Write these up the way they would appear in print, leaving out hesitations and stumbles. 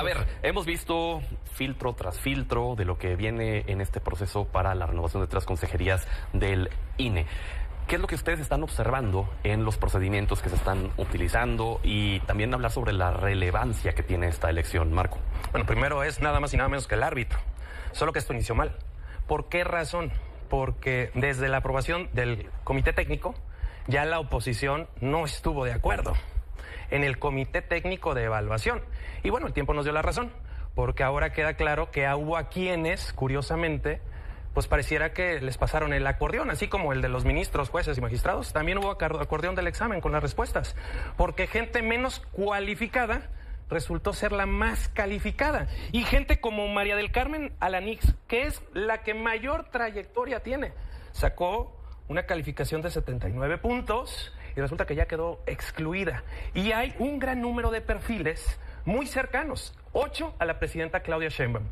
ver, hemos visto filtro tras filtro de lo que viene en este proceso para la renovación de 3 consejerías del INE. ¿Qué es lo que ustedes están observando en los procedimientos que se están utilizando? Y también hablar sobre la relevancia que tiene esta elección, Marco. Bueno, primero es nada más y nada menos que el árbitro. Solo que esto inició mal. ¿Por qué razón? Porque desde la aprobación del comité técnico, ya la oposición no estuvo de acuerdo en el comité técnico de evaluación. Y bueno, el tiempo nos dio la razón, porque ahora queda claro que hubo a quienes, curiosamente, pues pareciera que les pasaron el acordeón, así como el de los ministros, jueces y magistrados. También hubo acordeón del examen con las respuestas, porque gente menos cualificada resultó ser la más calificada. Y gente como María del Carmen Alanix, que es la que mayor trayectoria tiene, sacó una calificación de 79 puntos y resulta que ya quedó excluida. Y hay un gran número de perfiles muy cercanos, 8 a la presidenta Claudia Sheinbaum,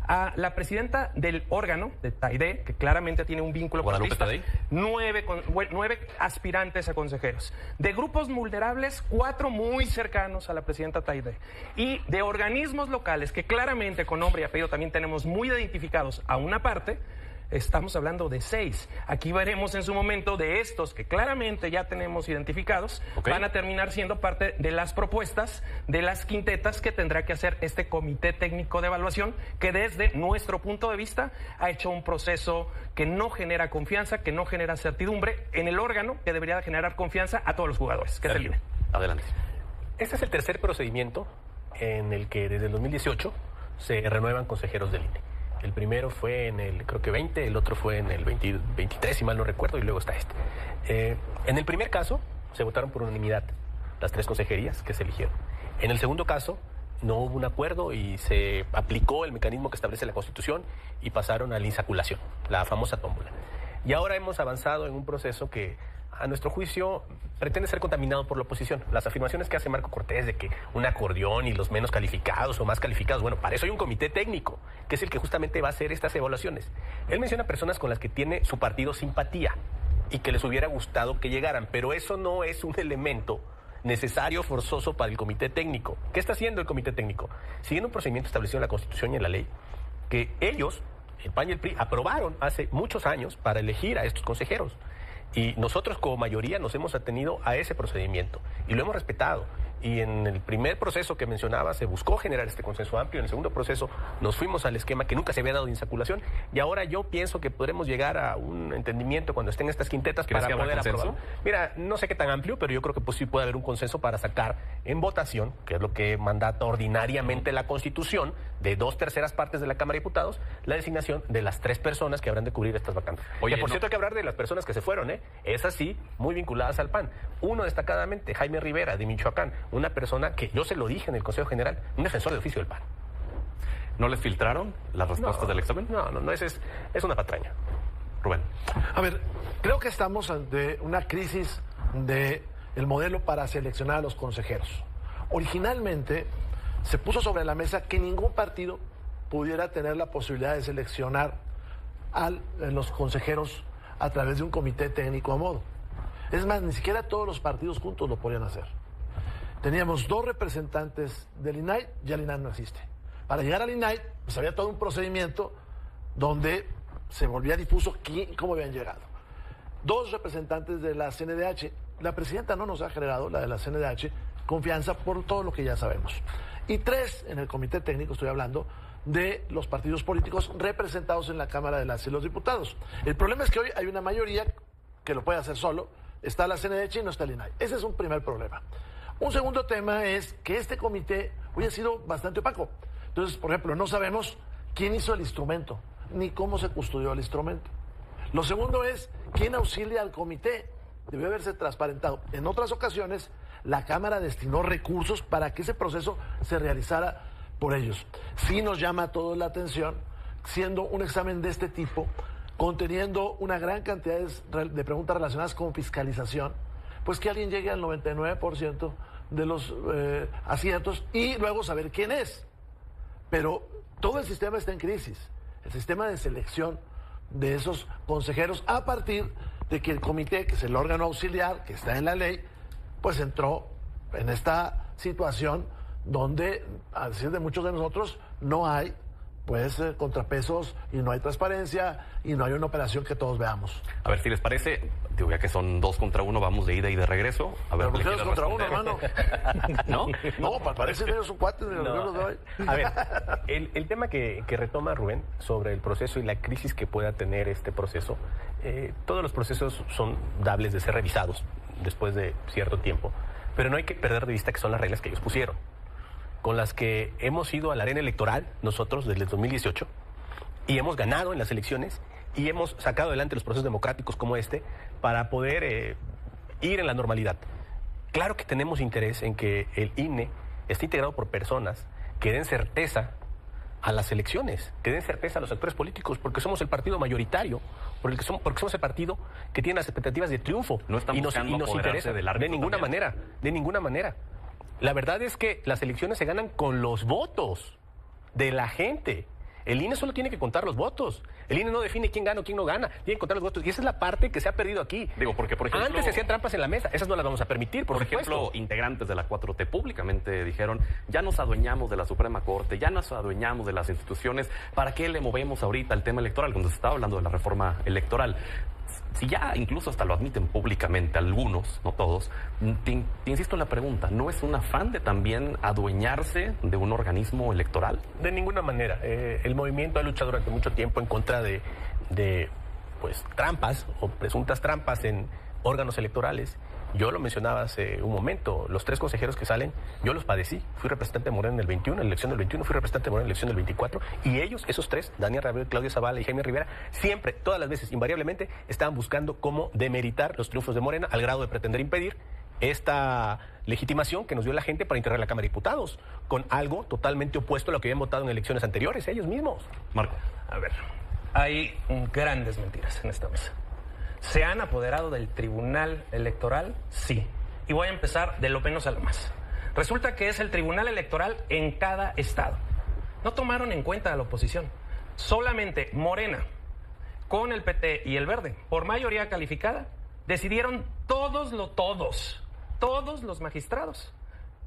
a la presidenta del órgano de Taide, que claramente tiene un vínculo con Guadalupe Tadei. 9 aspirantes a consejeros. De grupos vulnerables, 4 muy cercanos a la presidenta Taide. Y de organismos locales, que claramente con nombre y apellido también tenemos muy identificados a una parte, estamos hablando de 6. Aquí veremos en su momento de estos que claramente ya tenemos identificados, van a terminar siendo parte de las propuestas de las quintetas que tendrá que hacer este comité técnico de evaluación, que desde nuestro punto de vista ha hecho un proceso que no genera confianza, que no genera certidumbre en el órgano que debería de generar confianza a todos los jugadores, que es el INE. Adelante. Este es el tercer procedimiento en el que desde el 2018 se renuevan consejeros del INE. El primero fue en el, creo que 20, el otro fue en el 23, si mal no recuerdo, y luego está este. En el primer caso, se votaron por unanimidad las 3 consejerías que se eligieron. En el segundo caso, no hubo un acuerdo y se aplicó el mecanismo que establece la Constitución y pasaron a la insaculación, la famosa tómbola. Y ahora hemos avanzado en un proceso que, a nuestro juicio, pretende ser contaminado por la oposición. Las afirmaciones que hace Marco Cortés de que un acordeón y los menos calificados o más calificados, bueno, para eso hay un comité técnico, que es el que justamente va a hacer estas evaluaciones. Él menciona personas con las que tiene su partido simpatía y que les hubiera gustado que llegaran, pero eso no es un elemento necesario, forzoso para el comité técnico. ¿Qué está haciendo el comité técnico? Siguiendo un procedimiento establecido en la Constitución y en la ley, que ellos, el PAN y el PRI, aprobaron hace muchos años para elegir a estos consejeros. Y nosotros como mayoría nos hemos atenido a ese procedimiento y lo hemos respetado. Y en el primer proceso que mencionaba se buscó generar este consenso amplio. En el segundo proceso nos fuimos al esquema que nunca se había dado de insaculación. Y ahora yo pienso que podremos llegar a un entendimiento cuando estén estas quintetas para poder aprobar. Mira, no sé qué tan amplio, pero yo creo que pues sí puede haber un consenso para sacar en votación, que es lo que mandata ordinariamente la Constitución, de 2/3 partes de la Cámara de Diputados, la designación de las 3 personas que habrán de cubrir estas vacantes. Oye, por cierto, hay que hablar de las personas que se fueron, ¿eh? Esas sí, muy vinculadas al PAN. Uno destacadamente, Jaime Rivera, de Michoacán, una persona que yo se lo dije en el Consejo General, un defensor de oficio del PAN. ¿No les filtraron las respuestas del examen? No, es una patraña. Rubén. A ver, creo que estamos ante una crisis del modelo para seleccionar a los consejeros. Originalmente se puso sobre la mesa que ningún partido pudiera tener la posibilidad de seleccionar a los consejeros a través de un comité técnico a modo. Es más, ni siquiera todos los partidos juntos lo podían hacer. Teníamos 2 representantes del INAI, ya el INAI no existe. Para llegar al INAI, pues había todo un procedimiento donde se volvía difuso cómo habían llegado. 2 representantes de la CNDH. La presidenta no nos ha generado, la de la CNDH, confianza por todo lo que ya sabemos. Y 3 en el comité técnico, estoy hablando, de los partidos políticos representados en la Cámara de las y los Diputados. El problema es que hoy hay una mayoría que lo puede hacer solo, está la CNDH y no está el INAI. Ese es un primer problema. Un segundo tema es que este comité hoy ha sido bastante opaco. Entonces, por ejemplo, no sabemos quién hizo el instrumento, ni cómo se custodió el instrumento. Lo segundo es quién auxilia al comité. Debió haberse transparentado. En otras ocasiones, la Cámara destinó recursos para que ese proceso se realizara por ellos. Sí nos llama a todos la atención, siendo un examen de este tipo, conteniendo una gran cantidad de preguntas relacionadas con fiscalización, pues que alguien llegue al 99% de los aciertos y luego saber quién es. Pero todo el sistema está en crisis. El sistema de selección de esos consejeros, a partir de que el comité, que es el órgano auxiliar, que está en la ley, pues entró en esta situación donde, a decir de muchos de nosotros, no hay pues contrapesos y no hay transparencia y no hay una operación que todos veamos. A ver, si les parece, digo, ya que son 2 contra 1, vamos de ida y de regreso. A ver, ¿Pero por qué 2 contra 1, hermano? ¿No? No, parece que ellos son cuates. A ver, el tema que retoma Rubén sobre el proceso y la crisis que pueda tener este proceso, todos los procesos son dables de ser revisados después de cierto tiempo, pero no hay que perder de vista que son las reglas que ellos pusieron, con las que hemos ido a la arena electoral nosotros desde el 2018 y hemos ganado en las elecciones y hemos sacado adelante los procesos democráticos como este para poder ir en la normalidad. Claro que tenemos interés en que el INE esté integrado por personas que den certeza a las elecciones, que den certeza a los actores políticos, porque somos el partido mayoritario, porque somos el partido que tiene las expectativas de triunfo. No están buscando nos interesa del árbitro de ninguna también. manera, de ninguna manera. La verdad es que las elecciones se ganan con los votos de la gente. El INE solo tiene que contar los votos. El INE no define quién gana o quién no gana. Tiene que contar los votos. Y esa es la parte que se ha perdido aquí. Digo, porque, por ejemplo... Antes se hacían trampas en la mesa. Esas no las vamos a permitir, por ejemplo, supuesto. integrantes de la 4T públicamente dijeron, ya nos adueñamos de la Suprema Corte, ya nos adueñamos de las instituciones, ¿para qué le movemos ahorita el tema electoral? Cuando se estaba hablando de la reforma electoral. Si ya incluso hasta lo admiten públicamente algunos, no todos, te insisto en la pregunta, ¿no es un afán de también adueñarse de un organismo electoral? De ninguna manera. El movimiento ha luchado durante mucho tiempo en contra de pues, trampas o presuntas trampas en órganos electorales. Yo lo mencionaba hace un momento, los 3 consejeros que salen, yo los padecí. Fui representante de Morena en el 21, en la elección del 21, fui representante de Morena en la elección del 24, y ellos, esos 3, Daniel Rabel, Claudia Zavala y Jaime Rivera, siempre, todas las veces, invariablemente, estaban buscando cómo demeritar los triunfos de Morena al grado de pretender impedir esta legitimación que nos dio la gente para integrar la Cámara de Diputados, con algo totalmente opuesto a lo que habían votado en elecciones anteriores, ellos mismos. Marco. A ver, hay grandes mentiras en esta mesa. ¿Se han apoderado del Tribunal Electoral? Sí. Y voy a empezar de lo menos a lo más. Resulta que es el Tribunal Electoral en cada estado. No tomaron en cuenta a la oposición. Solamente Morena, con el PT y el Verde, por mayoría calificada, decidieron todos los magistrados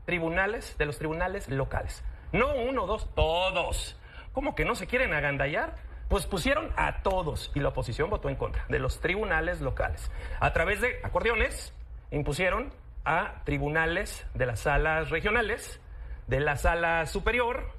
tribunales de los tribunales locales. No 1 o 2, todos. ¿Cómo que no se quieren agandallar? Pues pusieron a todos y la oposición votó en contra de los tribunales locales. A través de acordeones impusieron a tribunales de las salas regionales, de la sala superior,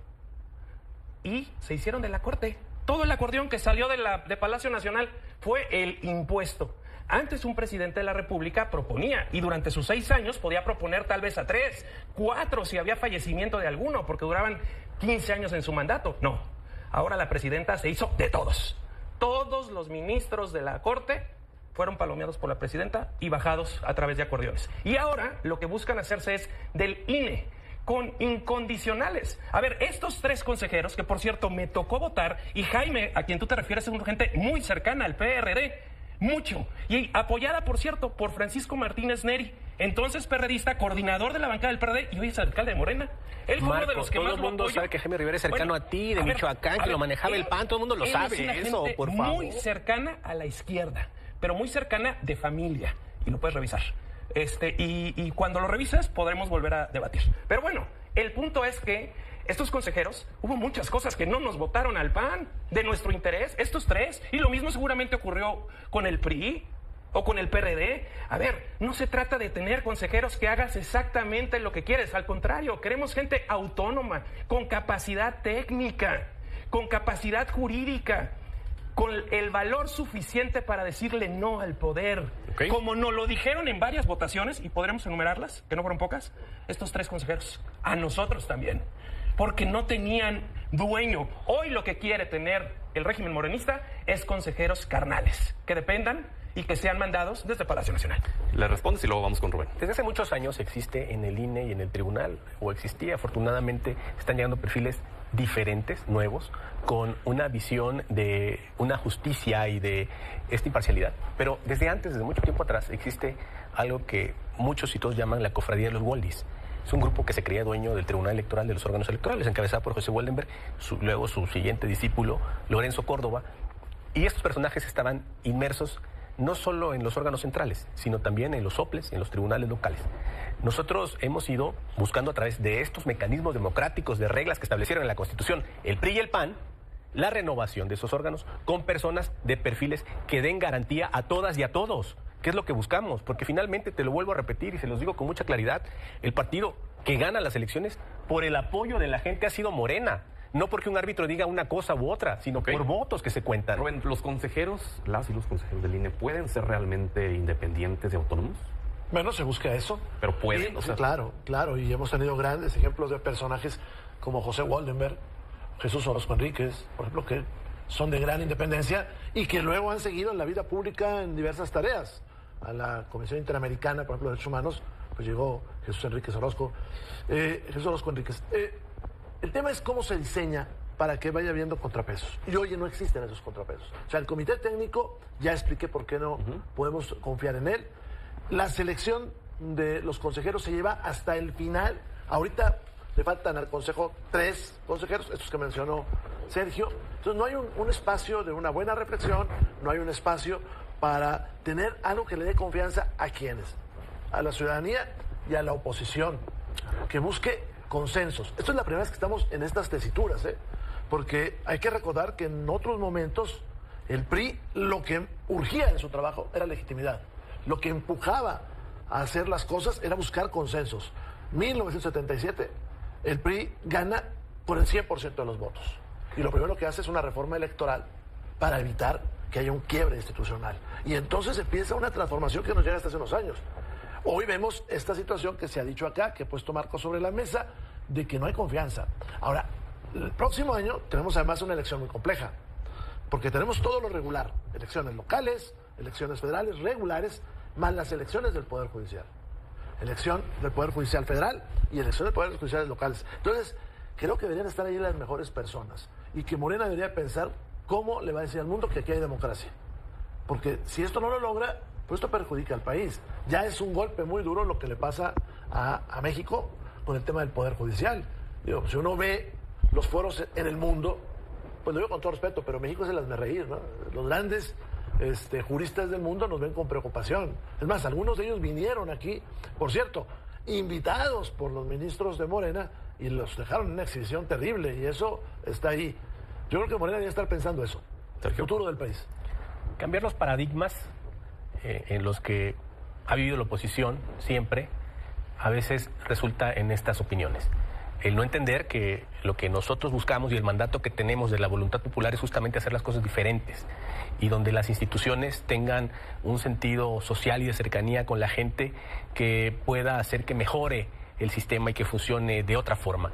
y se hicieron de la Corte. Todo el acordeón que salió de Palacio Nacional fue el impuesto. Antes un presidente de la República proponía, y durante sus 6 años podía proponer tal vez a 3, 4 si había fallecimiento de alguno, porque duraban 15 años en su mandato. No. Ahora la presidenta se hizo de todos. Todos los ministros de la Corte fueron palomeados por la presidenta y bajados a través de acordeones. Y ahora lo que buscan hacerse es del INE, con incondicionales. A ver, estos 3 consejeros, que por cierto me tocó votar, y Jaime, a quien tú te refieres, es una gente muy cercana al PRD, mucho, y apoyada, por cierto, por Francisco Martínez Neri, entonces perredista, coordinador de la bancada del PRD, y hoy es alcalde de Morena. Él fue Marco, uno de los que todo más el mundo sabe que Jaime Rivera es cercano a ti, de Michoacán, que lo manejaba el PAN, todo el mundo lo sabe, eso, por favor. Muy cercana a la izquierda, pero muy cercana de familia, y lo puedes revisar. Y cuando lo revises podremos volver a debatir. Pero bueno, el punto es que estos consejeros, hubo muchas cosas que no nos votaron al PAN, de nuestro interés, estos 3, y lo mismo seguramente ocurrió con el PRI o con el PRD. A ver, no se trata de tener consejeros que hagas exactamente lo que quieres, al contrario, queremos gente autónoma, con capacidad técnica, con capacidad jurídica, con el valor suficiente para decirle no al poder. Okay. Como nos lo dijeron en varias votaciones, y podremos enumerarlas, que no fueron pocas, estos 3 consejeros, a nosotros también, porque no tenían dueño. Hoy lo que quiere tener el régimen morenista es consejeros carnales, que dependan y que sean mandados desde Palacio Nacional. Le respondes y luego vamos con Rubén. Desde hace muchos años existe en el INE y en el tribunal, o existía, afortunadamente, están llegando perfiles diferentes, nuevos, con una visión de una justicia y de esta imparcialidad. Pero desde antes, desde mucho tiempo atrás, existe algo que muchos y todos llaman la cofradía de los Waldis. Es un grupo que se creía dueño del Tribunal Electoral, de los órganos electorales, encabezado por José Waldenberg, luego su siguiente discípulo, Lorenzo Córdoba. Y estos personajes estaban inmersos no solo en los órganos centrales, sino también en los soples, en los tribunales locales. Nosotros hemos ido buscando a través de estos mecanismos democráticos, de reglas que establecieron en la Constitución el PRI y el PAN, la renovación de esos órganos con personas de perfiles que den garantía a todas y a todos. ¿Qué es lo que buscamos? Porque finalmente, te lo vuelvo a repetir y se los digo con mucha claridad, el partido que gana las elecciones por el apoyo de la gente ha sido Morena. No porque un árbitro diga una cosa u otra, sino por votos que se cuentan. Rubén, ¿los consejeros, las y los consejeros del INE pueden ser realmente independientes y autónomos? Bueno, se busca eso. Pero pueden, Sí, claro, y hemos tenido grandes ejemplos de personajes como José Waldenberg, Jesús Orozco Enríquez, por ejemplo, que son de gran independencia y que luego han seguido en la vida pública en diversas tareas. A la Comisión Interamericana, por ejemplo, de Derechos Humanos, pues llegó Jesús Orozco Enríquez. El tema es cómo se diseña para que vaya habiendo contrapesos. Y hoy no existen esos contrapesos. O sea, el comité técnico, ya expliqué por qué no podemos confiar en él. La selección de los consejeros se lleva hasta el final. Ahorita le faltan al consejo 3 consejeros, estos que mencionó Sergio. Entonces no hay un espacio de una buena reflexión, no hay un espacio para tener algo que le dé confianza a quienes, a la ciudadanía y a la oposición, que busque consensos. Esto es la primera vez que estamos en estas tesituras, porque hay que recordar que en otros momentos el PRI lo que urgía en su trabajo era legitimidad. Lo que empujaba a hacer las cosas era buscar consensos. 1977, el PRI gana por el 100% de los votos. Y lo primero que hace es una reforma electoral para evitar que haya un quiebre institucional. Y entonces empieza una transformación que nos llega hasta hace unos años. Hoy vemos esta situación que se ha dicho acá, que he puesto Marco sobre la mesa, de que no hay confianza. Ahora, el próximo año tenemos además una elección muy compleja, porque tenemos todo lo regular, elecciones locales, elecciones federales regulares, más las elecciones del Poder Judicial. Elección del Poder Judicial federal y elección del Poder Judicial locales. Entonces, creo que deberían estar ahí las mejores personas y que Morena debería pensar cómo le va a decir al mundo que aquí hay democracia. Porque si esto no lo logra, pues esto perjudica al país. Ya es un golpe muy duro lo que le pasa a México con el tema del Poder Judicial. Digo, si uno ve los foros en el mundo, pues lo digo con todo respeto, pero México es el hazmerreír, ¿no? Los grandes juristas del mundo nos ven con preocupación. Es más, algunos de ellos vinieron aquí, por cierto, invitados por los ministros de Morena y los dejaron en una exhibición terrible y eso está ahí. Yo creo que Morena debe estar pensando eso, el futuro del país. Cambiar los paradigmas en los que ha vivido la oposición siempre, a veces resulta en estas opiniones. El no entender que lo que nosotros buscamos y el mandato que tenemos de la voluntad popular es justamente hacer las cosas diferentes y donde las instituciones tengan un sentido social y de cercanía con la gente que pueda hacer que mejore el sistema y que funcione de otra forma.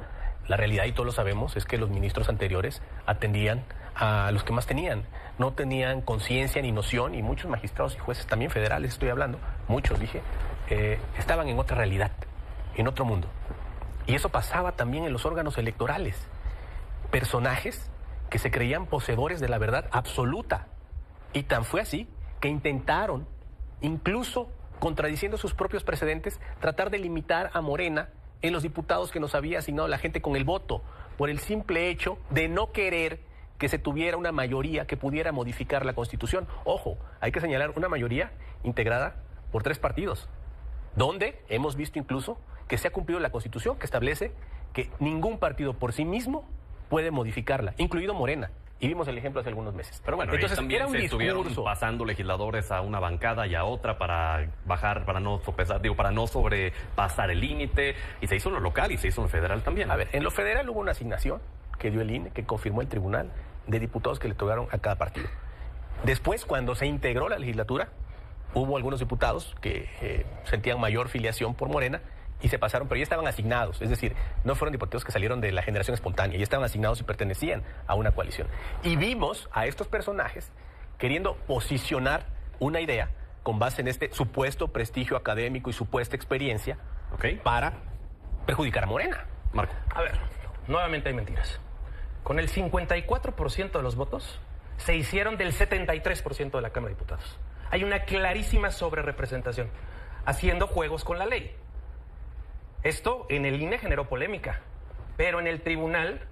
La realidad, y todos lo sabemos, es que los ministros anteriores atendían a los que más tenían. No tenían conciencia ni noción, y muchos magistrados y jueces, también federales estoy hablando, muchos dije, estaban en otra realidad, en otro mundo. Y eso pasaba también en los órganos electorales. Personajes que se creían poseedores de la verdad absoluta. Y tan fue así que intentaron, incluso contradiciendo sus propios precedentes, tratar de limitar a Morena en los diputados que nos había asignado la gente con el voto, por el simple hecho de no querer que se tuviera una mayoría que pudiera modificar la Constitución. Ojo, hay que señalar una mayoría integrada por 3 partidos, donde hemos visto incluso que se ha cumplido la Constitución, que establece que ningún partido por sí mismo puede modificarla, incluido Morena. Y vimos el ejemplo hace algunos meses. Pero bueno, entonces también era un estuvieron discurso pasando legisladores a una bancada y a otra para bajar, para no sopesar, para no sobrepasar el límite, y se hizo en lo local y se hizo en lo federal también. A ver, en lo federal hubo una asignación que dio el INE, que confirmó el tribunal, de diputados que le tocaron a cada partido. Después, cuando se integró la legislatura, hubo algunos diputados que sentían mayor filiación por Morena y se pasaron, pero ya estaban asignados, es decir, no fueron diputados que salieron de la generación espontánea, ya estaban asignados y pertenecían a una coalición. Y vimos a estos personajes queriendo posicionar una idea con base en este supuesto prestigio académico y supuesta experiencia para perjudicar a Morena. Marco. A ver, nuevamente hay mentiras. Con el 54% de los votos se hicieron del 73% de la Cámara de Diputados. Hay una clarísima sobrerepresentación, haciendo juegos con la ley. Esto en el INE generó polémica, pero en el tribunal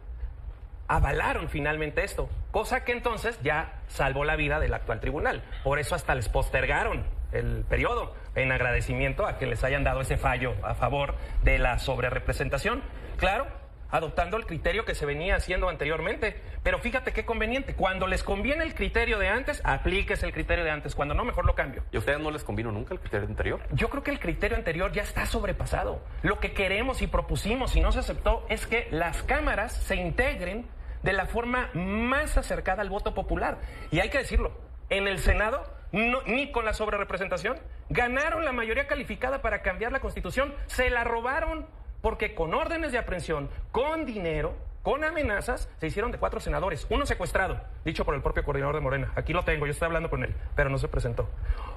avalaron finalmente esto, cosa que entonces ya salvó la vida del actual tribunal. Por eso hasta les postergaron el periodo en agradecimiento a que les hayan dado ese fallo a favor de la sobrerepresentación. Claro, adoptando el criterio que se venía haciendo anteriormente. Pero fíjate qué conveniente. Cuando les conviene el criterio de antes, aplíquese el criterio de antes. Cuando no, mejor lo cambio. ¿Y a ustedes no les convino nunca el criterio anterior? Yo creo que el criterio anterior ya está sobrepasado. Lo que queremos y propusimos y no se aceptó es que las cámaras se integren de la forma más acercada al voto popular. Y hay que decirlo, en el Senado, ni con la sobrerepresentación, ganaron la mayoría calificada para cambiar la Constitución. Se la robaron. Porque con órdenes de aprehensión, con dinero, con amenazas, se hicieron de 4 senadores. Uno secuestrado, dicho por el propio coordinador de Morena. Aquí lo tengo, yo estoy hablando con él, pero no se presentó.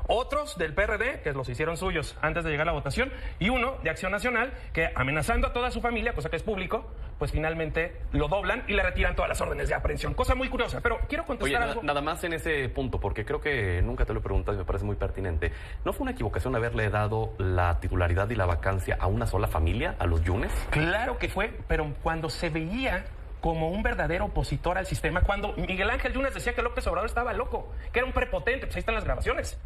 Otros del PRD, que los hicieron suyos antes de llegar a la votación, y uno de Acción Nacional, que amenazando a toda su familia, cosa que es público, pues finalmente lo doblan y le retiran todas las órdenes de aprehensión. Cosa muy curiosa, pero quiero contestar algo. Nada más en ese punto, porque creo que nunca te lo he preguntado y me parece muy pertinente. ¿No fue una equivocación haberle dado la titularidad y la vacancia a una sola familia, a los Yunes? Claro que fue, pero cuando se veía como un verdadero opositor al sistema, cuando Miguel Ángel Yunes decía que López Obrador estaba loco, que era un prepotente, pues ahí están las grabaciones.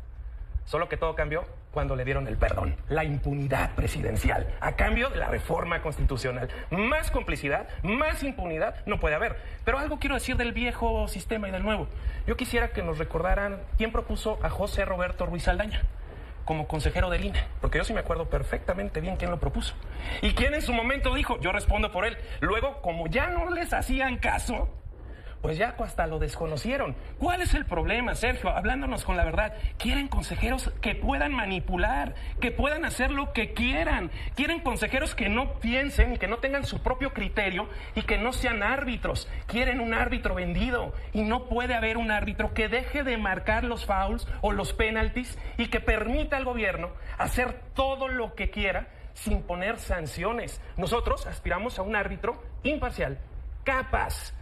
Solo que todo cambió cuando le dieron el perdón, la impunidad presidencial, a cambio de la reforma constitucional. Más complicidad, más impunidad no puede haber. Pero algo quiero decir del viejo sistema y del nuevo. Yo quisiera que nos recordaran quién propuso a José Roberto Ruiz Saldaña como consejero del INE, porque yo sí me acuerdo perfectamente bien quién lo propuso. Y quién en su momento dijo, yo respondo por él. Luego, como ya no les hacían caso, pues ya hasta lo desconocieron. ¿Cuál es el problema, Sergio? Hablándonos con la verdad. Quieren consejeros que puedan manipular, que puedan hacer lo que quieran. Quieren consejeros que no piensen y que no tengan su propio criterio y que no sean árbitros. Quieren un árbitro vendido y no puede haber un árbitro que deje de marcar los fouls o los penaltis y que permita al gobierno hacer todo lo que quiera sin poner sanciones. Nosotros aspiramos a un árbitro imparcial, capaz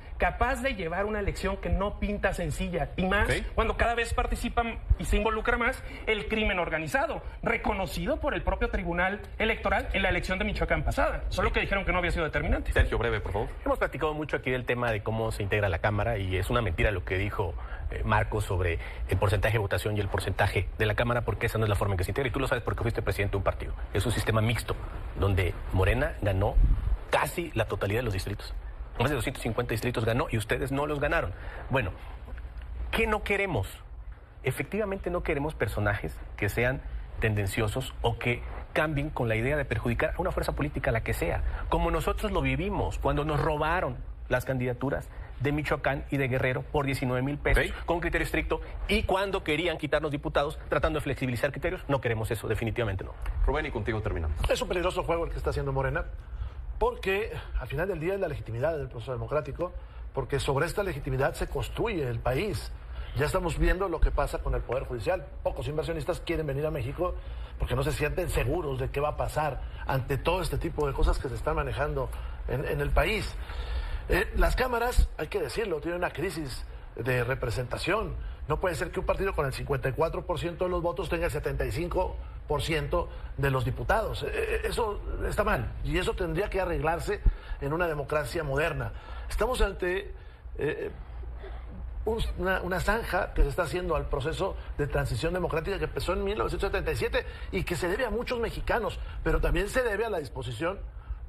de llevar una elección que no pinta sencilla, y más cuando cada vez participa y se involucra más el crimen organizado, reconocido por el propio Tribunal Electoral en la elección de Michoacán pasada, solo que dijeron que no había sido determinante. Sergio, breve, por favor. Hemos platicado mucho aquí del tema de cómo se integra la Cámara y es una mentira lo que dijo Marcos sobre el porcentaje de votación y el porcentaje de la Cámara, porque esa no es la forma en que se integra, y tú lo sabes porque fuiste presidente de un partido. Es un sistema mixto, donde Morena ganó casi la totalidad de los distritos. Más de 250 distritos ganó y ustedes no los ganaron. Bueno, ¿qué no queremos? Efectivamente no queremos personajes que sean tendenciosos o que cambien con la idea de perjudicar a una fuerza política, la que sea. Como nosotros lo vivimos cuando nos robaron las candidaturas de Michoacán y de Guerrero por 19,000 pesos con criterio estricto, y cuando querían quitarnos diputados tratando de flexibilizar criterios. No queremos eso, definitivamente no. Rubén, y contigo terminamos. Es un peligroso juego el que está haciendo Morena, porque al final del día es la legitimidad del proceso democrático, porque sobre esta legitimidad se construye el país. Ya estamos viendo lo que pasa con el Poder Judicial. Pocos inversionistas quieren venir a México porque no se sienten seguros de qué va a pasar ante todo este tipo de cosas que se están manejando en el país. Las cámaras, hay que decirlo, tienen una crisis de representación. No puede ser que un partido con el 54% de los votos tenga el 75% de los diputados. Eso está mal y eso tendría que arreglarse en una democracia moderna. Estamos ante una zanja que se está haciendo al proceso de transición democrática que empezó en 1977 y que se debe a muchos mexicanos, pero también se debe a la disposición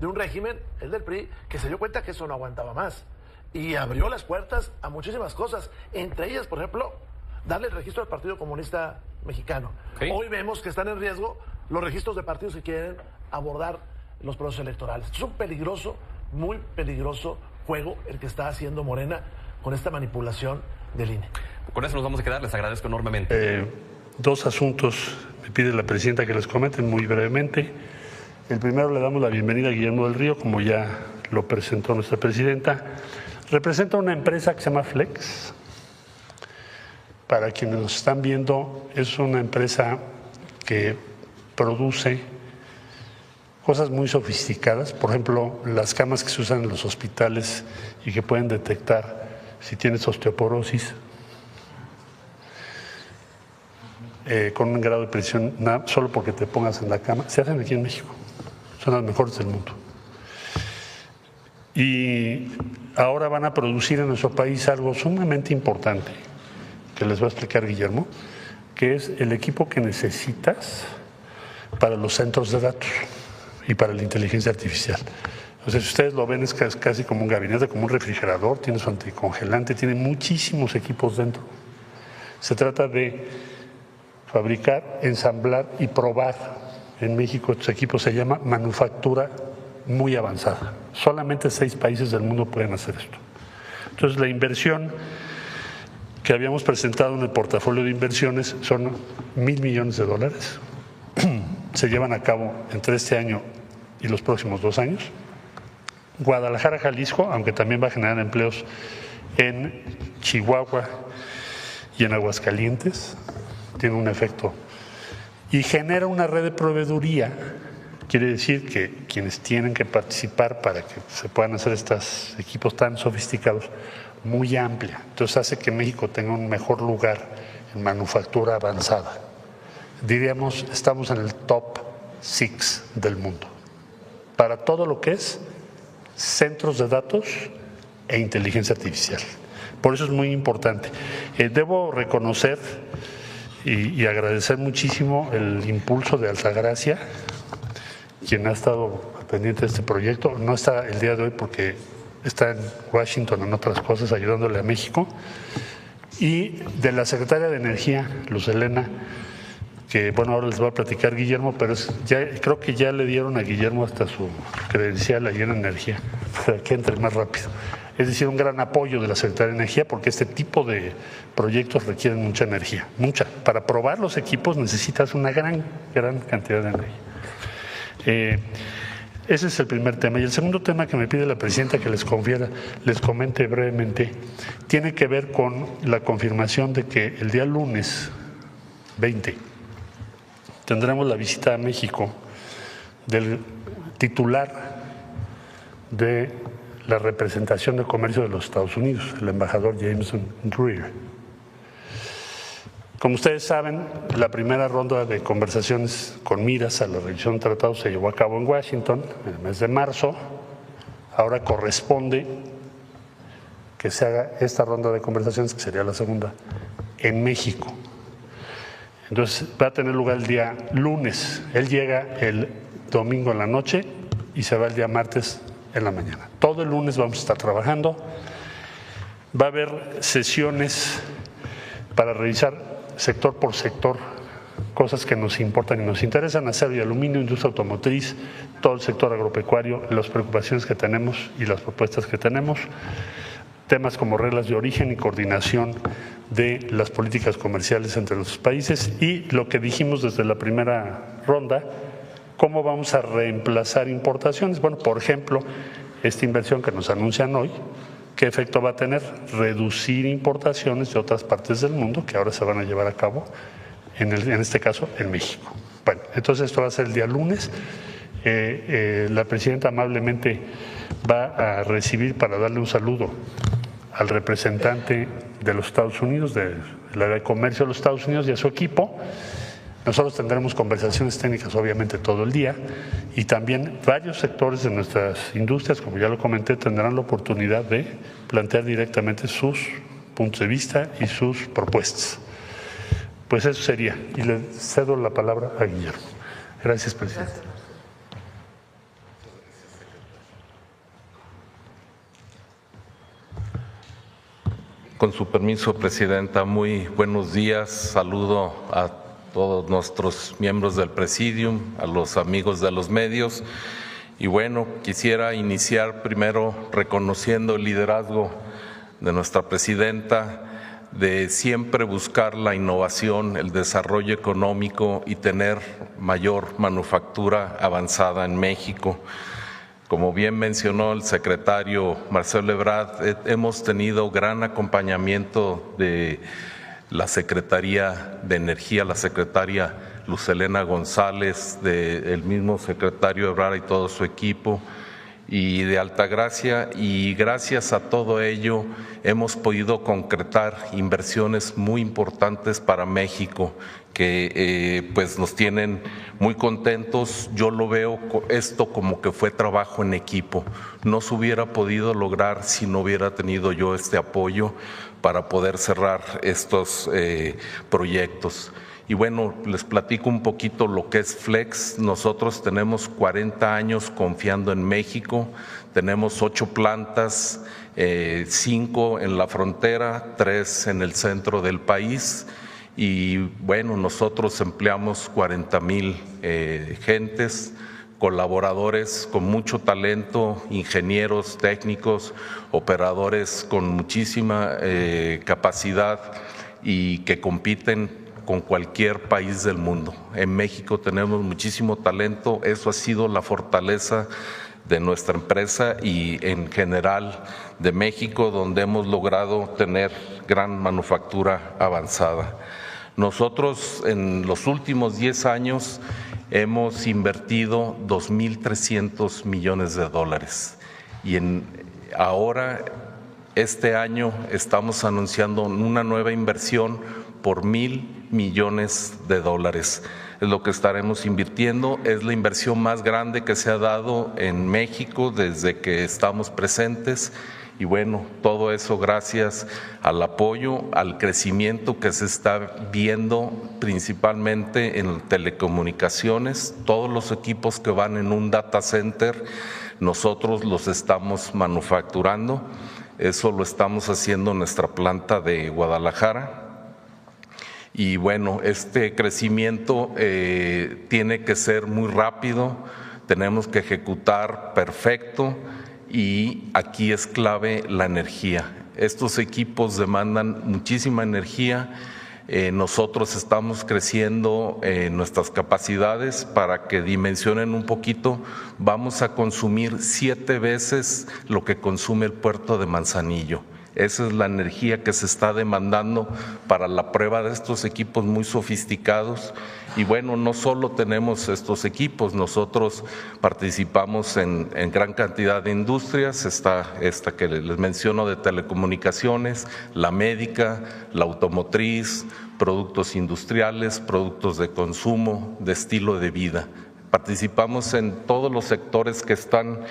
de un régimen, el del PRI, que se dio cuenta que eso no aguantaba más y abrió las puertas a muchísimas cosas, entre ellas, por ejemplo, darle el registro al Partido Comunista Mexicano. Hoy vemos que están en riesgo los registros de partidos que quieren abordar los procesos electorales. Es un peligroso, muy peligroso juego el que está haciendo Morena con esta manipulación del INE. Con eso nos vamos a quedar, les agradezco enormemente. 2 asuntos me pide la presidenta que les comenten muy brevemente. El primero, le damos la bienvenida a Guillermo del Río, como ya lo presentó nuestra presidenta. Representa una empresa que se llama Flex. Para quienes nos están viendo, es una empresa que produce cosas muy sofisticadas, por ejemplo, las camas que se usan en los hospitales y que pueden detectar si tienes osteoporosis con un grado de precisión solo porque te pongas en la cama. Se hacen aquí en México, son las mejores del mundo. Y ahora van a producir en nuestro país algo sumamente importante, que les va a explicar Guillermo, que es el equipo que necesitas para los centros de datos y para la inteligencia artificial. O sea, si ustedes lo ven, es casi como un gabinete, como un refrigerador, tiene su anticongelante, tiene muchísimos equipos dentro. Se trata de fabricar, ensamblar y probar. En México estos equipos se llama manufactura muy avanzada. Solamente 6 países del mundo pueden hacer esto. Entonces, la inversión que habíamos presentado en el portafolio de inversiones son $1,000 millones. Se llevan a cabo entre este año y los próximos 2 años. Guadalajara, Jalisco, aunque también va a generar empleos en Chihuahua y en Aguascalientes, tiene un efecto. Y genera una red de proveeduría, quiere decir que quienes tienen que participar para que se puedan hacer estos equipos tan sofisticados, muy amplia. Entonces hace que México tenga un mejor lugar en manufactura avanzada. Diríamos, estamos en el top 6 del mundo, para todo lo que es centros de datos e inteligencia artificial. Por eso es muy importante. Debo reconocer y agradecer muchísimo el impulso de Altagracia, quien ha estado pendiente de este proyecto. No está el día de hoy porque está en Washington en otras cosas ayudándole a México. Y de la secretaria de Energía, Luz Helena, que bueno, ahora les va a platicar Guillermo, pero creo que ya le dieron a Guillermo hasta su credencial allí en Energía, para que entre más rápido. Es decir, un gran apoyo de la Secretaría de Energía, porque este tipo de proyectos requieren mucha energía, mucha. Para probar los equipos necesitas una gran cantidad de energía. Ese es el primer tema. Y el segundo tema que me pide la presidenta que les comente brevemente, tiene que ver con la confirmación de que el día lunes 20 tendremos la visita a México del titular de la representación de comercio de los Estados Unidos, el embajador Jameson Greer. Como ustedes saben, la primera ronda de conversaciones con miras a la revisión de tratados se llevó a cabo en Washington en el mes de marzo. Ahora corresponde que se haga esta ronda de conversaciones, que sería la segunda, en México. Entonces va a tener lugar el día lunes. Él llega el domingo en la noche y se va el día martes en la mañana. Todo el lunes vamos a estar trabajando. Va a haber sesiones para revisar sector por sector cosas que nos importan y nos interesan: acero y aluminio, industria automotriz, todo el sector agropecuario, las preocupaciones que tenemos y las propuestas que tenemos, temas como reglas de origen y coordinación de las políticas comerciales entre nuestros países, y lo que dijimos desde la primera ronda, cómo vamos a reemplazar importaciones. Bueno, por ejemplo, esta inversión que nos anuncian hoy, ¿qué efecto va a tener? Reducir importaciones de otras partes del mundo que ahora se van a llevar a cabo, en este caso, en México. Bueno, entonces esto va a ser el día lunes. La presidenta amablemente va a recibir para darle un saludo al representante de los Estados Unidos, del área de comercio de los Estados Unidos, y a su equipo. Nosotros tendremos conversaciones técnicas obviamente todo el día, y también varios sectores de nuestras industrias, como ya lo comenté, tendrán la oportunidad de plantear directamente sus puntos de vista y sus propuestas. Pues eso sería, y le cedo la palabra a Guillermo. Gracias, presidente. Con su permiso, presidenta, muy buenos días. Saludo a todos nuestros miembros del Presidium, a los amigos de los medios. Y bueno, quisiera iniciar primero reconociendo el liderazgo de nuestra presidenta de siempre buscar la innovación, el desarrollo económico y tener mayor manufactura avanzada en México. Como bien mencionó el secretario Marcelo Ebrard, hemos tenido gran acompañamiento de la Secretaría de Energía, la secretaria Luz Helena González, del mismo secretario Ebrard y todo su equipo, y de Altagracia, y gracias a todo ello hemos podido concretar inversiones muy importantes para México que pues nos tienen muy contentos. Yo lo veo esto como que fue trabajo en equipo. No se hubiera podido lograr si no hubiera tenido yo este apoyo para poder cerrar estos proyectos. Y bueno, les platico un poquito lo que es Flex. Nosotros tenemos 40 años confiando en México, tenemos 8 plantas, 5 en la frontera, 3 en el centro del país. Y bueno, nosotros empleamos 40,000 gentes, colaboradores con mucho talento, ingenieros, técnicos, operadores con muchísima capacidad y que compiten con cualquier país del mundo. En México tenemos muchísimo talento, eso ha sido la fortaleza de nuestra empresa y en general de México, donde hemos logrado tener gran manufactura avanzada. Nosotros en los últimos 10 años hemos invertido 2.300 millones de dólares y ahora este año estamos anunciando una nueva inversión por 1,000 millones de dólares. Es lo que estaremos invirtiendo, es la inversión más grande que se ha dado en México desde que estamos presentes. Y bueno, todo eso gracias al apoyo, al crecimiento que se está viendo principalmente en telecomunicaciones. Todos los equipos que van en un data center, nosotros los estamos manufacturando. Eso lo estamos haciendo en nuestra planta de Guadalajara. Y bueno, este crecimiento tiene que ser muy rápido, tenemos que ejecutar perfecto. Y aquí es clave la energía. Estos equipos demandan muchísima energía. Nosotros estamos creciendo nuestras capacidades para que dimensionen un poquito. Vamos a consumir 7 veces lo que consume el puerto de Manzanillo. Esa es la energía que se está demandando para la prueba de estos equipos muy sofisticados. Y bueno, no solo tenemos estos equipos, nosotros participamos en gran cantidad de industrias. Está esta que les menciono de telecomunicaciones, la médica, la automotriz, productos industriales, productos de consumo, de estilo de vida. Participamos en todos los sectores que están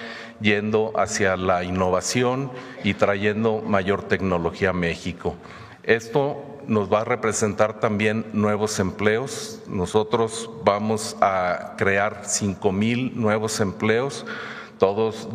yendo hacia la innovación y trayendo mayor tecnología a México. Esto nos va a representar también nuevos empleos. Nosotros vamos a crear 5,000 nuevos empleos, todos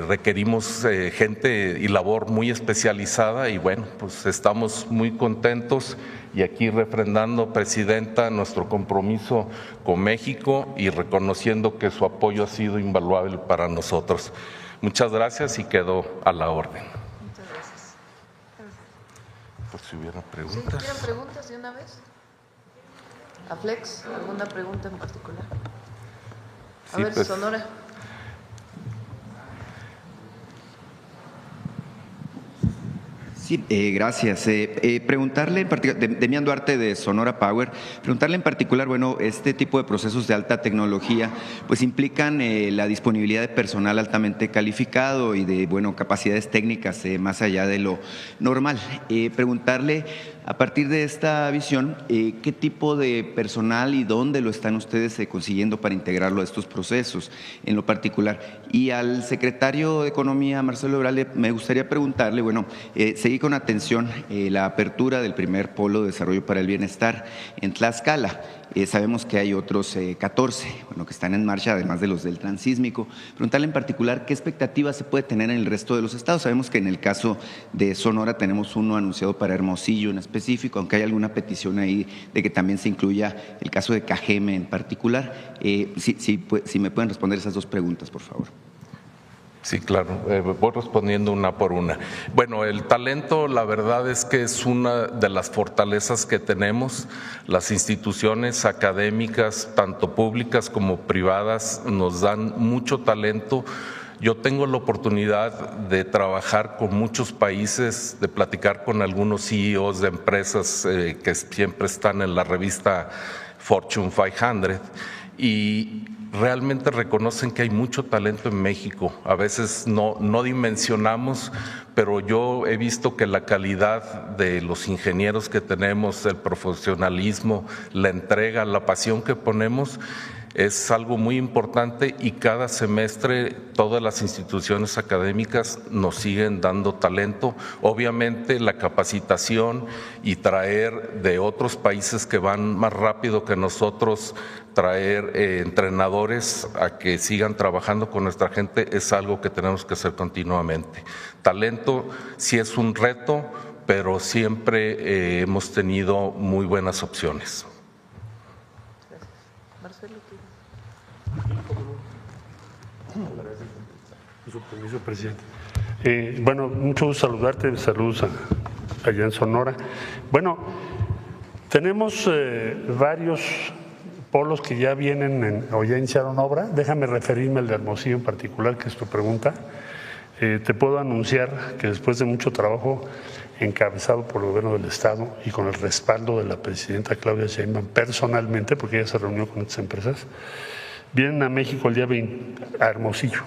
requerimos gente y labor muy especializada y bueno, pues estamos muy contentos y aquí refrendando, Presidenta, nuestro compromiso con México y reconociendo que su apoyo ha sido invaluable para nosotros. Muchas gracias y quedo a la orden. Muchas gracias. Por si hubiera preguntas. ¿Sí? ¿Quieren preguntas de una vez? ¿A Flex? ¿Alguna pregunta en particular? A Sí, ver, pues, Sonora. Sí, gracias. Preguntarle en particular, Demián Duarte de Sonora Power, preguntarle en particular, bueno, este tipo de procesos de alta tecnología pues implican la disponibilidad de personal altamente calificado y de, bueno, capacidades técnicas más allá de lo normal. Preguntarle, a partir de esta visión, ¿qué tipo de personal y dónde lo están ustedes consiguiendo para integrarlo a estos procesos en lo particular? Y al secretario de Economía, Marcelo Ebrard, me gustaría preguntarle, bueno, seguí con atención la apertura del primer polo de desarrollo para el bienestar en Tlaxcala. Sabemos que hay otros 14 bueno, que están en marcha, además de los del transísmico. Preguntarle en particular qué expectativas se puede tener en el resto de los estados. Sabemos que en el caso de Sonora tenemos uno anunciado para Hermosillo en específico, aunque hay alguna petición ahí de que también se incluya el caso de Cajeme en particular. Si me pueden responder esas dos preguntas, por favor. Sí, claro. Voy respondiendo una por una. Bueno, el talento, la verdad es que es una de las fortalezas que tenemos. Las instituciones académicas, tanto públicas como privadas, nos dan mucho talento. Yo tengo la oportunidad de trabajar con muchos países, de platicar con algunos CEOs de empresas que siempre están en la revista Fortune 500 y realmente reconocen que hay mucho talento en México. A veces no dimensionamos, pero yo he visto que la calidad de los ingenieros que tenemos, el profesionalismo, la entrega, la pasión que ponemos, es algo muy importante y cada semestre todas las instituciones académicas nos siguen dando talento. Obviamente la capacitación y traer de otros países que van más rápido que nosotros, traer entrenadores a que sigan trabajando con nuestra gente es algo que tenemos que hacer continuamente. Talento sí es un reto, pero siempre hemos tenido muy buenas opciones. Marcelo, Con su permiso, presidente. Bueno, mucho gusto saludarte, saludos allá en Sonora. Bueno, tenemos varios polos que ya vienen o ya iniciaron obra. Déjame referirme al de Hermosillo en particular, que es tu pregunta. Te puedo anunciar que después de mucho trabajo encabezado por el gobierno del Estado y con el respaldo de la presidenta Claudia Sheinbaum personalmente, porque ella se reunió con estas empresas, vienen a México el día 20, a Hermosillo.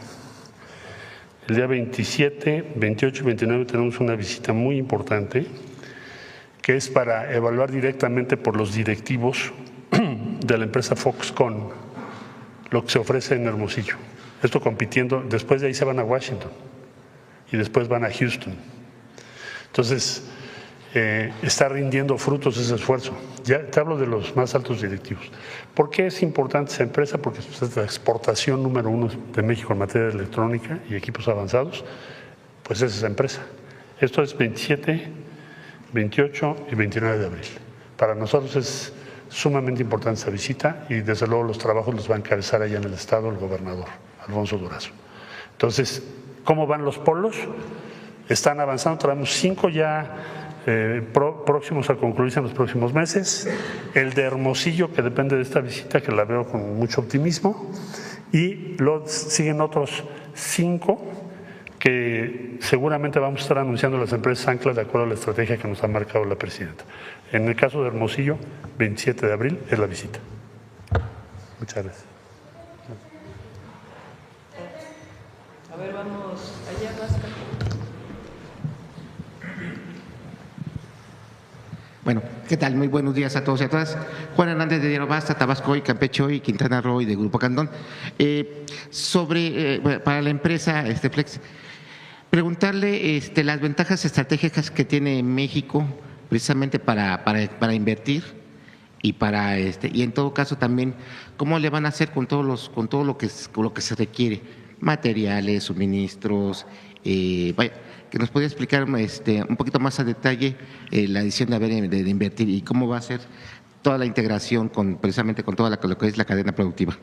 El día 27, 28 y 29 tenemos una visita muy importante que es para evaluar directamente por los directivos de la empresa Foxconn lo que se ofrece en Hermosillo. Esto compitiendo, después de ahí se van a Washington y después van a Houston. Entonces, está rindiendo frutos ese esfuerzo. Ya te hablo de los más altos directivos. ¿Por qué es importante esa empresa? Porque es la exportación número 1 de México en materia de electrónica y equipos avanzados, pues es esa empresa. Esto es 27, 28 y 29 de abril. Para nosotros es sumamente importante esa visita y desde luego los trabajos los va a encabezar allá en el Estado el gobernador, Alfonso Durazo. Entonces, ¿cómo van los polos? Están avanzando, traemos 5 ya próximos a concluirse en los próximos meses. El de Hermosillo, que depende de esta visita, que la veo con mucho optimismo, y luego siguen otros 5 que seguramente vamos a estar anunciando las empresas anclas de acuerdo a la estrategia que nos ha marcado la presidenta. En el caso de Hermosillo, 27 de abril es la visita. Muchas gracias. a ver, vamos allá, Vasca. Bueno, ¿qué tal? Muy buenos días a todos y a todas. Juan Hernández de Diario Basta, Tabasco Hoy, Campeche Hoy, Quintana Roo y de Grupo Candón. Para la empresa Flex, preguntarle las ventajas estratégicas que tiene México precisamente para invertir y y en todo caso también cómo le van a hacer con todo lo que se requiere, materiales, suministros, que nos podría explicar un poquito más a detalle la decisión de invertir y cómo va a ser toda la integración precisamente con toda lo que es la cadena productiva.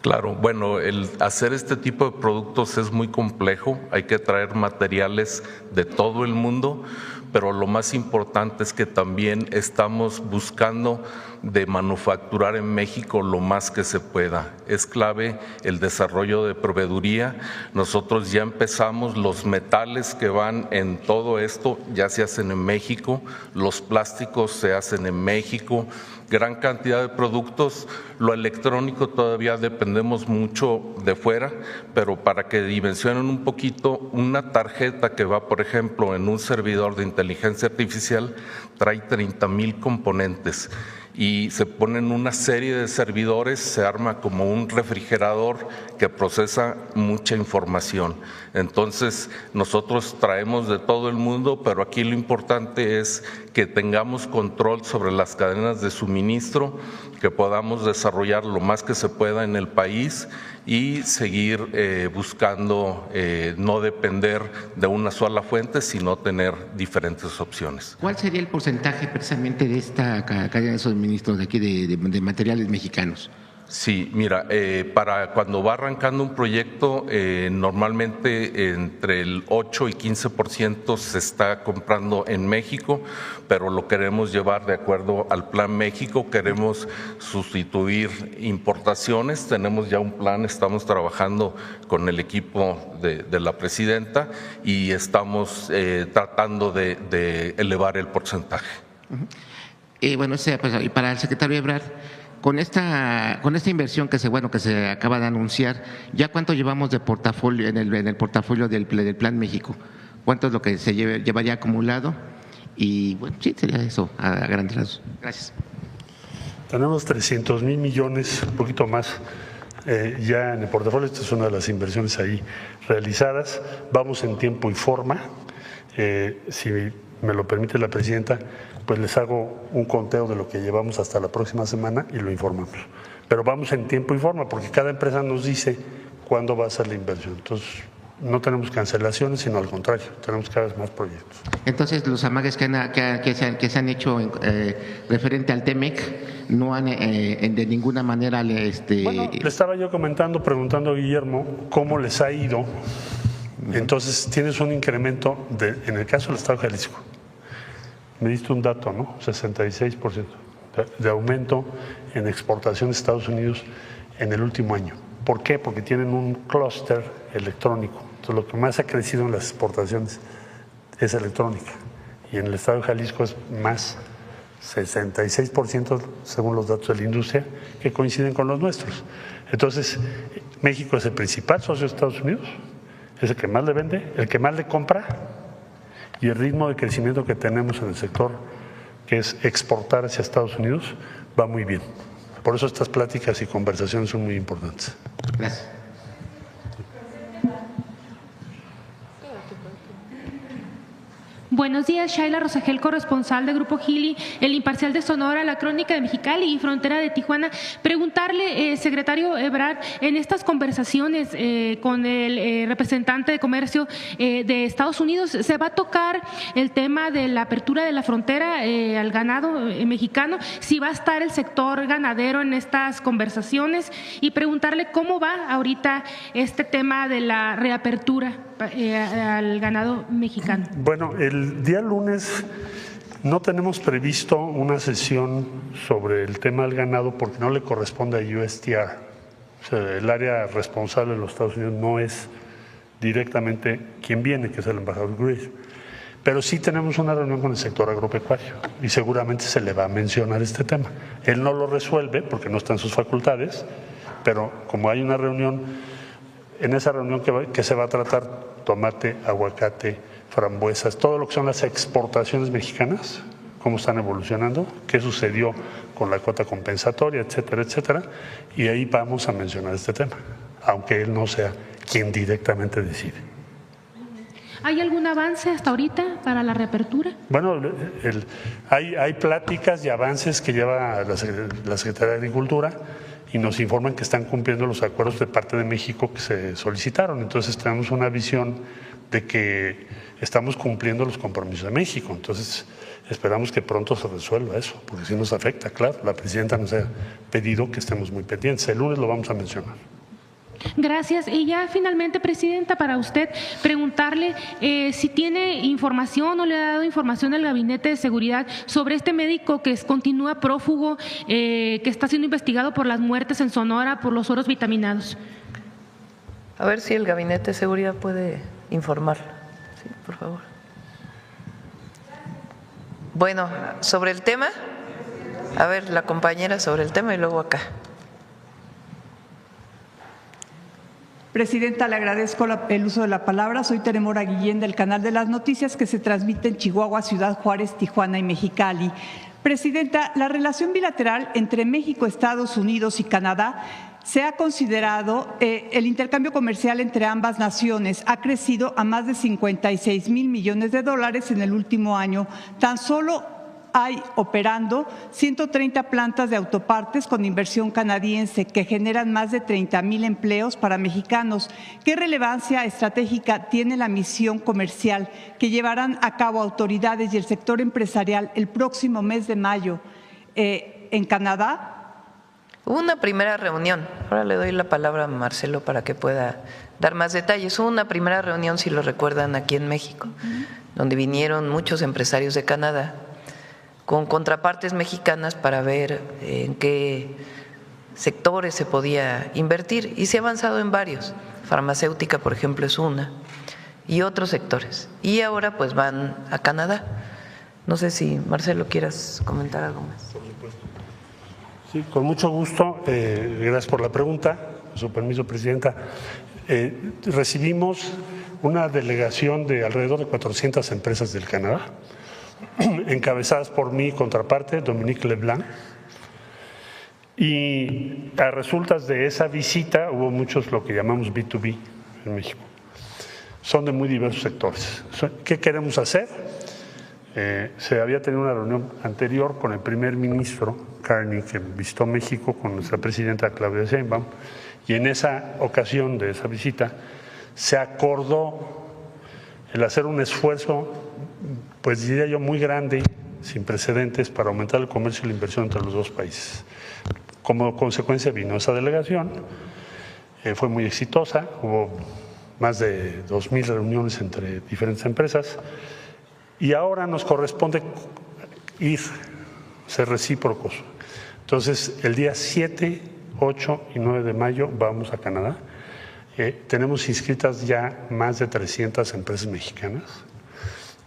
Claro, bueno, el hacer este tipo de productos es muy complejo, hay que traer materiales de todo el mundo, pero lo más importante es que también estamos buscando de manufacturar en México lo más que se pueda. Es clave el desarrollo de proveeduría. Nosotros ya empezamos, los metales que van en todo esto ya se hacen en México, los plásticos se hacen en México, gran cantidad de productos. Lo electrónico todavía dependemos mucho de fuera, pero para que dimensionen un poquito, una tarjeta que va, por ejemplo, en un servidor de inteligencia artificial trae 30,000 componentes y se ponen una serie de servidores, se arma como un refrigerador que procesa mucha información. Entonces, nosotros traemos de todo el mundo, pero aquí lo importante es que tengamos control sobre las cadenas de suministro, que podamos desarrollar lo más que se pueda en el país y seguir buscando no depender de una sola fuente, sino tener diferentes opciones. ¿Cuál sería el porcentaje precisamente de esta cadena de suministros de aquí de materiales mexicanos? Sí, mira, para cuando va arrancando un proyecto, normalmente entre el 8 y 15% se está comprando en México, pero lo queremos llevar de acuerdo al Plan México, queremos sustituir importaciones, tenemos ya un plan, estamos trabajando con el equipo de la presidenta y estamos tratando de elevar el porcentaje. Bueno, y para el secretario Ebrard, con esta inversión que se acaba de anunciar, ¿ya cuánto llevamos de portafolio en el portafolio del Plan México? ¿Cuánto es lo que se llevaría acumulado? Y bueno, sí, sería eso a grandes rasgos. Gracias. Tenemos 300,000 millones, un poquito más, ya en el portafolio. Esta es una de las inversiones ahí realizadas. Vamos en tiempo y forma. Si me lo permite la presidenta, pues les hago un conteo de lo que llevamos hasta la próxima semana y lo informamos. Pero vamos en tiempo y forma, porque cada empresa nos dice cuándo va a ser la inversión. Entonces, no tenemos cancelaciones, sino al contrario, tenemos cada vez más proyectos. Entonces, los amagues que se han hecho referente al TEMEC no han de ninguna manera… Bueno, le estaba yo preguntando a Guillermo cómo les ha ido. Entonces, tienes un incremento, en el caso del Estado de Jalisco, me diste un dato, ¿no? 66% de aumento en exportación de Estados Unidos en el último año. ¿Por qué? Porque tienen un clúster electrónico. Entonces, lo que más ha crecido en las exportaciones es electrónica. Y en el Estado de Jalisco es más 66% según los datos de la industria, que coinciden con los nuestros. Entonces, México es el principal socio de Estados Unidos, es el que más le vende, el que más le compra, y el ritmo de crecimiento que tenemos en el sector, que es exportar hacia Estados Unidos, va muy bien. Por eso estas pláticas y conversaciones son muy importantes. Gracias. Buenos días, Shaila Rosagel, corresponsal de Grupo Gili, El Imparcial de Sonora, La Crónica de Mexicali y Frontera de Tijuana. Preguntarle, secretario Ebrard, en estas conversaciones con el representante de comercio de Estados Unidos, ¿se va a tocar el tema de la apertura de la frontera al ganado mexicano? ¿Si va a estar el sector ganadero en estas conversaciones? Y preguntarle cómo va ahorita este tema de la reapertura al ganado mexicano. Bueno, el día lunes no tenemos previsto una sesión sobre el tema del ganado porque no le corresponde a USTR. O sea, el área responsable de los Estados Unidos no es directamente quien viene, que es el embajador Greer. Pero sí tenemos una reunión con el sector agropecuario y seguramente se le va a mencionar este tema. Él no lo resuelve porque no está en sus facultades, pero como hay una reunión, en esa reunión que se va a tratar tomate, aguacate, frambuesas, todo lo que son las exportaciones mexicanas, cómo están evolucionando, qué sucedió con la cuota compensatoria, etcétera, etcétera, y ahí vamos a mencionar este tema, aunque él no sea quien directamente decide. ¿Hay algún avance hasta ahorita para la reapertura? Bueno, hay pláticas y avances que lleva la Secretaría de Agricultura y nos informan que están cumpliendo los acuerdos de parte de México que se solicitaron. Entonces tenemos una visión de que estamos cumpliendo los compromisos de México. Entonces esperamos que pronto se resuelva eso, porque si nos afecta, claro. La presidenta nos ha pedido que estemos muy pendientes. El lunes lo vamos a mencionar. Gracias. Y ya finalmente, presidenta, para usted preguntarle si tiene información o le ha dado información al Gabinete de Seguridad sobre este médico que continúa prófugo, que está siendo investigado por las muertes en Sonora por los sueros vitaminados. A ver si el Gabinete de Seguridad puede informar. Sí, por favor. Bueno, sobre el tema, a ver, la compañera sobre el tema y luego acá. Presidenta, le agradezco el uso de la palabra. Soy Tere Mora Guillén del Canal de las Noticias que se transmite en Chihuahua, Ciudad Juárez, Tijuana y Mexicali. Presidenta, la relación bilateral entre México, Estados Unidos y Canadá se ha considerado, el intercambio comercial entre ambas naciones ha crecido a más de 56,000 millones de dólares en el último año. Tan solo hay operando 130 plantas de autopartes con inversión canadiense que generan más de 30,000 empleos para mexicanos. ¿Qué relevancia estratégica tiene la misión comercial que llevarán a cabo autoridades y el sector empresarial el próximo mes de mayo en Canadá? Hubo una primera reunión, ahora le doy la palabra a Marcelo para que pueda dar más detalles. Hubo una primera reunión, si lo recuerdan, aquí en México, donde vinieron muchos empresarios de Canadá con contrapartes mexicanas para ver en qué sectores se podía invertir, y se ha avanzado en varios. Farmacéutica, por ejemplo, es una, y otros sectores. Y ahora pues van a Canadá. No sé si, Marcelo, quieras comentar algo más. Por supuesto. Sí, con mucho gusto. Gracias por la pregunta. Con su permiso, Presidenta. Recibimos una delegación de alrededor de 400 empresas del Canadá, encabezadas por mi contraparte, Dominique Leblanc. Y a resultas de esa visita hubo muchos lo que llamamos B2B en México. Son de muy diversos sectores. ¿Qué queremos hacer? Se había tenido una reunión anterior con el primer ministro Carney, que visitó México con nuestra presidenta Claudia Sheinbaum, y en esa ocasión de esa visita se acordó el hacer un esfuerzo, pues diría yo, muy grande, sin precedentes, para aumentar el comercio y la inversión entre los dos países. Como consecuencia vino esa delegación, fue muy exitosa, hubo más de 2,000 reuniones entre diferentes empresas, y ahora nos corresponde ser recíprocos. Entonces, el día 7, 8 y 9 de mayo vamos a Canadá. Tenemos inscritas ya más de 300 empresas mexicanas.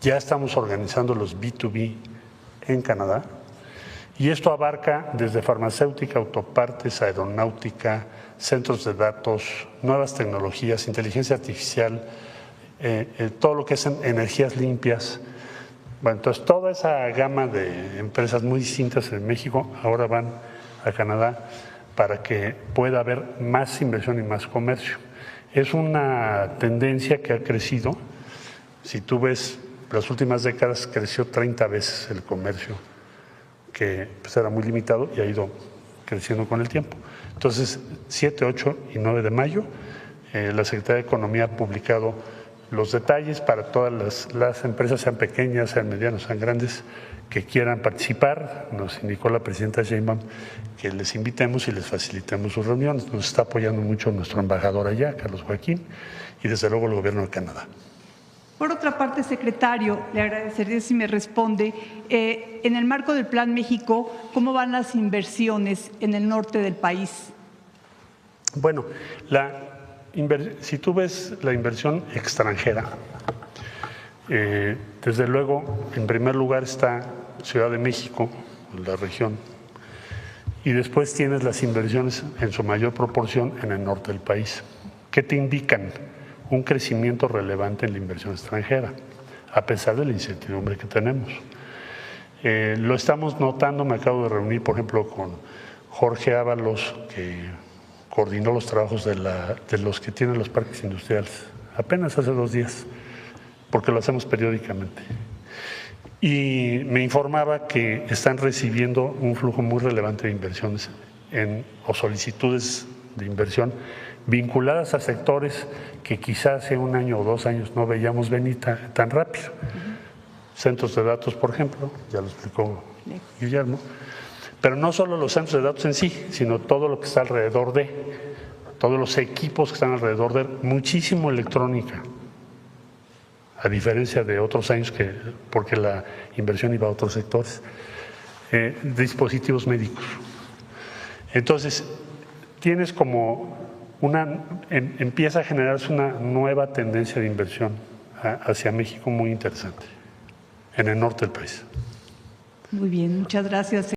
Ya estamos organizando los B2B en Canadá. Y esto abarca desde farmacéutica, autopartes, aeronáutica, centros de datos, nuevas tecnologías, inteligencia artificial, todo lo que es energías limpias. Bueno, entonces toda esa gama de empresas muy distintas en México ahora van a Canadá para que pueda haber más inversión y más comercio. Es una tendencia que ha crecido. Si tú ves, las últimas décadas creció 30 veces el comercio, que pues era muy limitado y ha ido creciendo con el tiempo. Entonces, 7, 8 y 9 de mayo, la Secretaría de Economía ha publicado los detalles para todas las empresas, sean pequeñas, sean medianas, sean grandes, que quieran participar. Nos indicó la presidenta Sheinbaum que les invitemos y les facilitemos sus reuniones. Nos está apoyando mucho nuestro embajador allá, Carlos Joaquín, y desde luego el gobierno de Canadá. Por otra parte, secretario, le agradecería si me responde, en el marco del Plan México, ¿cómo van las inversiones en el norte del país? Bueno, si tú ves la inversión extranjera, desde luego, en primer lugar está Ciudad de México, la región, y después tienes las inversiones en su mayor proporción en el norte del país. ¿Qué te indican? Un crecimiento relevante en la inversión extranjera, a pesar de la incertidumbre que tenemos. Lo estamos notando, me acabo de reunir, por ejemplo, con Jorge Ábalos, que coordinó los trabajos de los que tienen los parques industriales, apenas hace 2 días, porque lo hacemos periódicamente. Y me informaba que están recibiendo un flujo muy relevante de inversiones o solicitudes de inversión vinculadas a sectores que quizás hace 1 año o 2 años no veíamos venir tan rápido. Centros de datos, por ejemplo, ya lo explicó Guillermo, pero no solo los centros de datos en sí, sino todo lo que está alrededor todos los equipos que están alrededor muchísimo electrónica, a diferencia de otros años porque la inversión iba a otros sectores, dispositivos médicos. Entonces, tienes como empieza a generarse una nueva tendencia de inversión hacia México muy interesante, en el norte del país. Muy bien, muchas gracias.